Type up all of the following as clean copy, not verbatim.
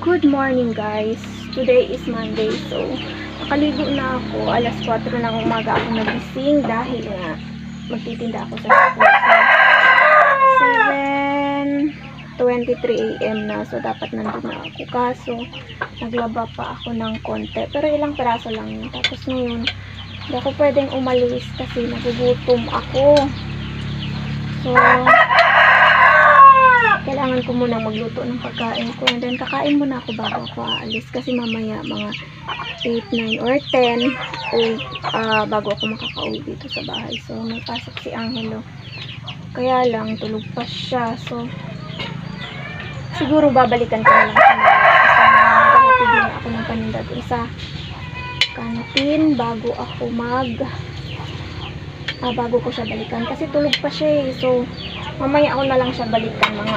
Good morning guys. Today is Monday. So, nakaligo na ako. Alas 4 ng umaga ako nagising dahil nga magtitinda ako sa school. So, 7:23 AM na. So, dapat nandun na ako. Kaso, naglaba pa ako ng konti. Pero ilang peraso lang yun. Tapos ngayon, hindi ako pwedeng umalis kasi nagugutom ako. So, kailangan ko munang magluto ng pagkain ko. And then, kakain muna ako bago ako aalis. Kasi mamaya, mga 8, 9, or 10, bago ako makakauwi dito sa bahay. So, may pasok si Angelo. Kaya lang, tulog pa siya. So, siguro babalikan ko na lang siya. Kasi maghahatid na ako ng paninda doon sa kantin bago ako bago ko siya balikan. Kasi tulog pa siya eh. So, mamaya ako na lang siya balikan mga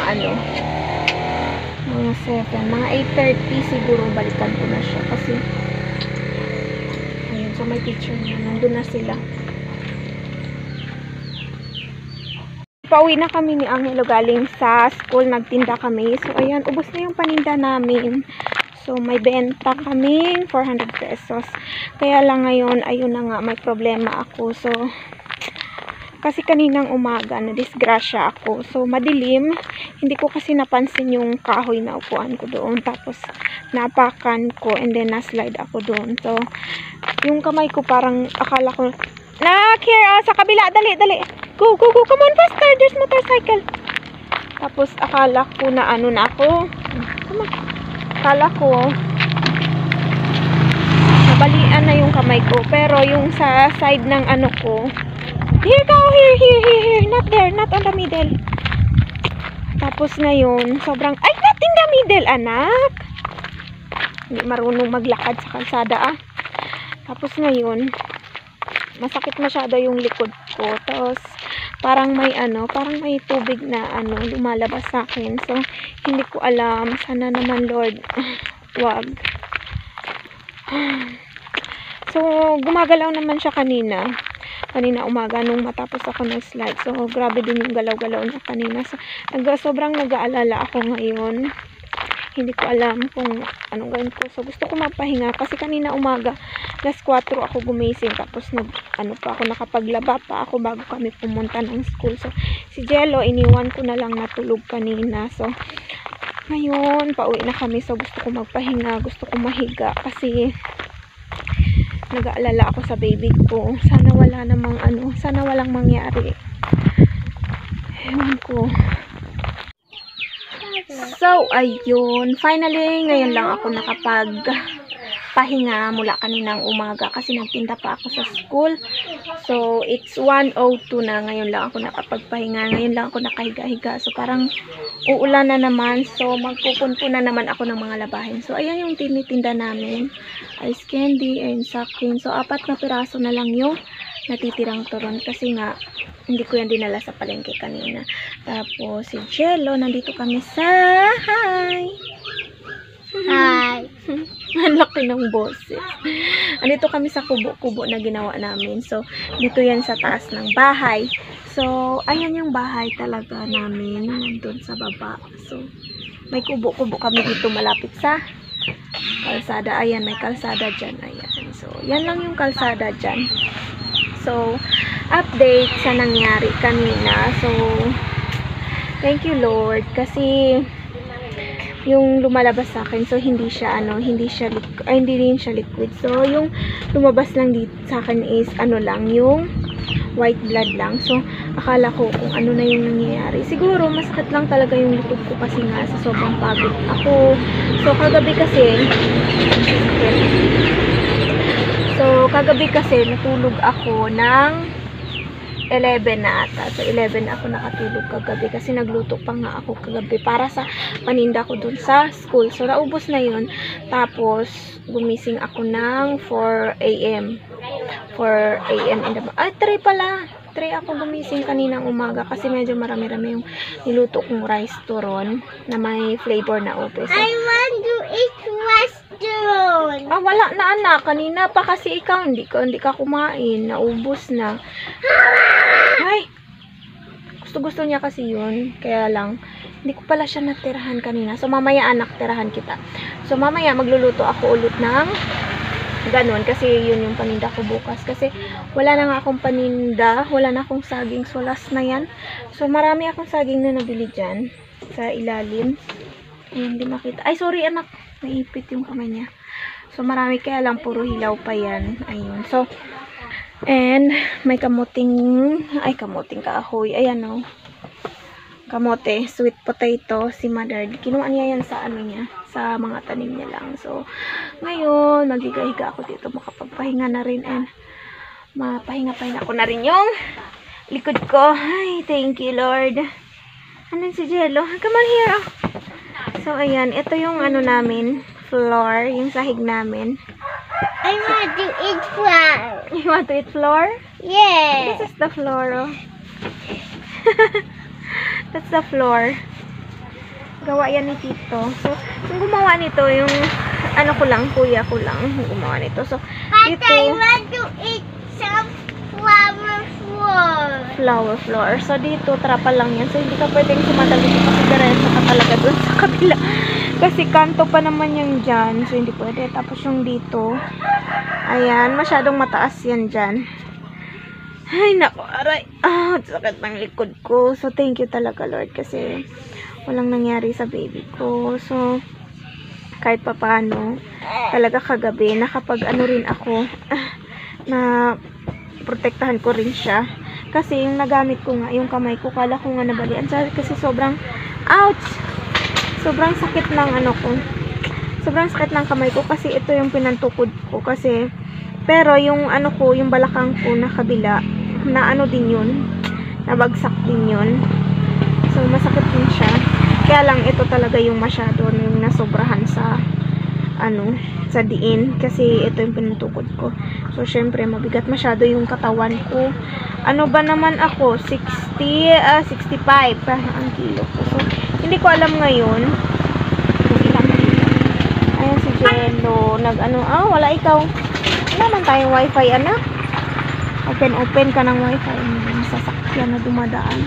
7, mga 8:30 siguro balikan ko na siya kasi ayun, so may picture na nandun na sila. Pauwi na kami ni Angelo galing sa school, nagtinda kami. So ayan, ubos na yung paninda namin. So may benta kaming 400 pesos. Kaya lang ngayon, ayun na nga, may problema ako. So kasi kaninang umaga, na-disgrasya ako. So, madilim. Hindi ko kasi napansin yung kahoy na upuan ko doon. Tapos, napakan ko and then na-slide ako doon. So, yung kamay ko parang akala ko, here, sa kabila, dali, dali. Go, go, go, come on, faster, there's motorcycle. Tapos, akala ko na na ako. Come on. Akala ko, nabalian na yung kamay ko. Pero, yung sa side ng ko, here go, here, not there, not on the middle. Tapos ngayon, sobrang, not in the middle, anak. Hindi marunong maglakad sa kalsada, Tapos ngayon, masakit masyado yung likod ko. Tapos, parang may tubig na, lumalabas sa akin. So, hindi ko alam. Sana naman, Lord, wag. So, gumagalaw naman siya kanina umaga nung matapos ako ng slide. So, grabe din yung galaw-galaw niya kanina. So, sobrang nag-aalala ako ngayon. Hindi ko alam kung anong gawin ko. So, gusto ko magpahinga kasi kanina umaga, alas 4 ako gumising. Tapos, nakapaglaba pa ako bago kami pumunta ng school. So, si Jello, iniwan ko na lang natulog kanina. So, ngayon, pauwi na kami. So, gusto ko magpahinga. Gusto ko mahiga kasi nag-aalala ako sa baby ko. Sana wala namang sana walang mangyari. Ewan ko. So, ayun. Finally, ngayon lang ako nakapagpahinga mula kaninang umaga kasi nagtinda pa ako sa school. So, it's 1:02 na. Ngayon lang ako nakapagpahinga. Ngayon lang ako nakahiga-higa. So, parang uulan na naman. So, magpupunpo na naman ako ng mga labahin. So, ayan yung tinitinda namin. Ice candy and sacking. So, 4 na piraso na lang yung natitirang turon. Kasi nga, hindi ko yan dinala sa palengke kanina. Tapos, si Jello, nandito kami sa... Hi! Ang laki ng boses. Andito kami sa kubo-kubo na ginawa namin. So, dito yan sa taas ng bahay. So, ayan yung bahay talaga namin. Nandun sa baba. So, may kubo-kubo kami dito malapit sa kalsada. Ayan, may kalsada dyan. Ayan. So, yan lang yung kalsada dyan. So, update sa nangyari kanina. So, thank you Lord. Kasi, yung lumalabas sa akin, so hindi rin siya liquid. So, yung lumabas lang dito sa akin is, lang, yung white blood lang. So, akala ko kung ano na yung nangyayari. Siguro, masakit lang talaga yung likod ko kasi nga sa sobrang pagod ako. So, kagabi kasi natulog ako ng 11 na ata. So, 11 ako nakatulog kagabi kasi nagluto pa nga ako kagabi para sa paninda ko dun sa school. So, naubos na yun. Tapos, gumising ako ng 4 AM. 4 AM in the... 3 pala. 3 ako gumising kaninang umaga kasi medyo marami-rami yung niluto kong rice turon na may flavor na ube. So, I want to eat rice turon. Wala na anak. Kanina pa kasi ikaw hindi ka kumain. Naubos na. Ay! Gusto niya kasi yun. Kaya lang Hindi ko pala siya natirahan kanina. So, mamaya anak, tirahan kita. So, mamaya magluluto ako ulit ng ganun. Kasi yun yung paninda ko bukas. Kasi wala na nga akong paninda. Wala na akong saging. So, last na yan. So, marami akong saging na nabili dyan. Sa ilalim. Ayan, di makita. Ay, sorry anak. Naipit yung kamay niya. So, marami kaya lang puro hilaw pa yan. Ayun. So, and may kamuting kahoy. Ayan o. Kamote, sweet potato, si mother. Kinuha niya yan sa ano niya, sa mga tanim niya lang. So, ngayon, magigahiga ako dito. Makapagpahinga na rin and mapahinga-pahinga ko na rin yung likod ko. Ay, thank you Lord. Andun si Jello. Come on here. Oh. So, ayan. Ito yung ano namin, floor, yung sahig namin. I want to eat flour. You want to eat floor? Yeah. This is the floor, oh. That's the floor. Gawa yan ni Tito. So, yung gumawa nito, yung ano ko lang, kuya ko lang, yung gumawa nito. So, But ito, I want to eat some flour flour. flower floor. So, dito, trapal lang yan. So, hindi ka pwedeng sumadal dito kasi diretso ka talaga dun sa kabila. Kasi kanto pa naman yung dyan. So, hindi pwede. Tapos yung dito, ayan, masyadong mataas yan dyan. Ay, naku, aray. Sakit ng likod ko. So, thank you talaga, Lord. Kasi, walang nangyari sa baby ko. So, kahit pa paano, talaga kagabi, nakapag-ano rin ako, na protektahan ko rin siya. Kasi, yung nagamit ko nga, yung kamay ko, kala ko nga nabalian. Kasi, sobrang, ouch! Sobrang sakit ng ano ko. Sobrang sakit ng kamay ko. Kasi, ito yung pinantukod ko. Kasi, pero yung ano ko, yung balakang ko na kabila, na ano din yun, nabagsak din yun. So, masakit din siya. Kaya lang, ito talaga yung masyado, yung nasobrahan sa, ano, sa diin. Kasi ito yung pinutukod ko. So, syempre, mabigat masyado yung katawan ko. Ano ba naman ako? 65 ang kilo ko. So, hindi ko alam ngayon kung ilang kilo. Ayan si Jello. Wala ikaw. Naman tayong wifi, anak. Open ka ng wifi. Sa sasakyan na dumadaan.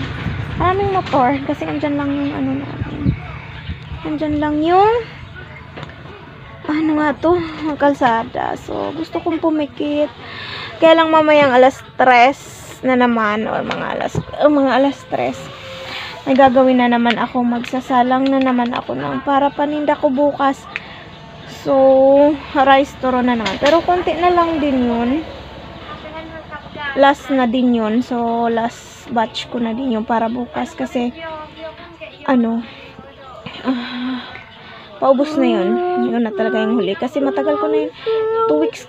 Maraming motor. Kasi andyan lang yung ano natin. Andyan lang yung ano nga to? Kalsada. So, gusto kong pumikit. Kaya lang mamayang alas 3 na naman. Or mga alas 3. May gagawin na naman ako. Magsasalang na naman ako ng para paninda ko bukas. So, rice toro na naman. Pero konti na lang din yun. Last na din yun. So, last batch ko na din yun para bukas. Kasi, ano, paubos na yun. Yun na talaga yung huli. Kasi matagal ko na yun. 2 weeks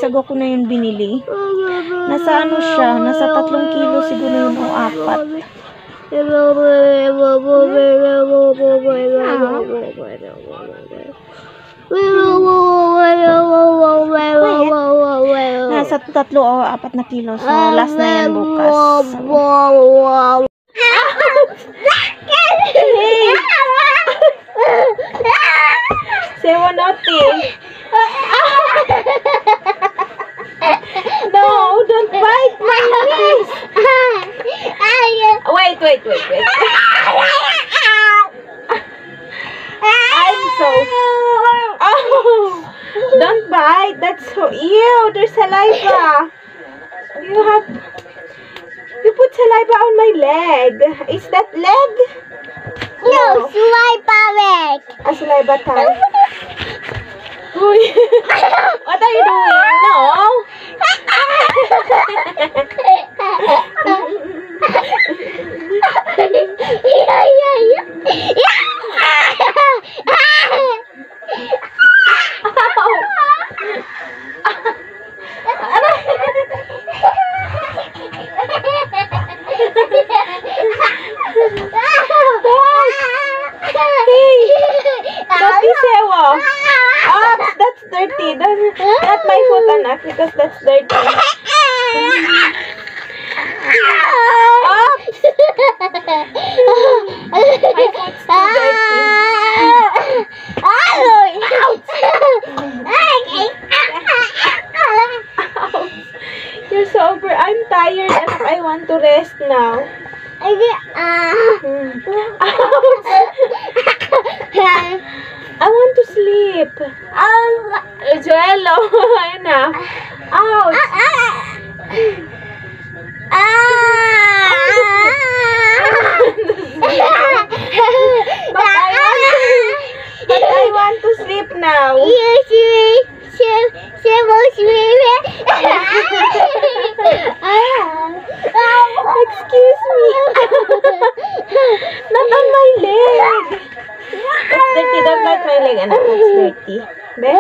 ago ko na yun binili. Nasa ano siya, nasa 3 kilo siguro yun o 4. Nasa 3 o 4 na kilo. So, last na yan bukas. Sewa natin. No, don't bite my knees. Wait. I'm so... Oh, don't bite. That's so... Ew, there's saliva. You put saliva on my leg. Is that leg? No, saliva leg. A saliva tongue. Uy. What are you doing? No. That's dirty. Not my foot, anak, because that's dirty. My foot's too dirty. You're sober. I'm tired, anak. I want to rest now. Ouch. pillow. Enough. Ouch. But I want to sleep now. Excuse me. Not on my leg. It's dirty. Don't bite my leg, anak. It's dirty. Be?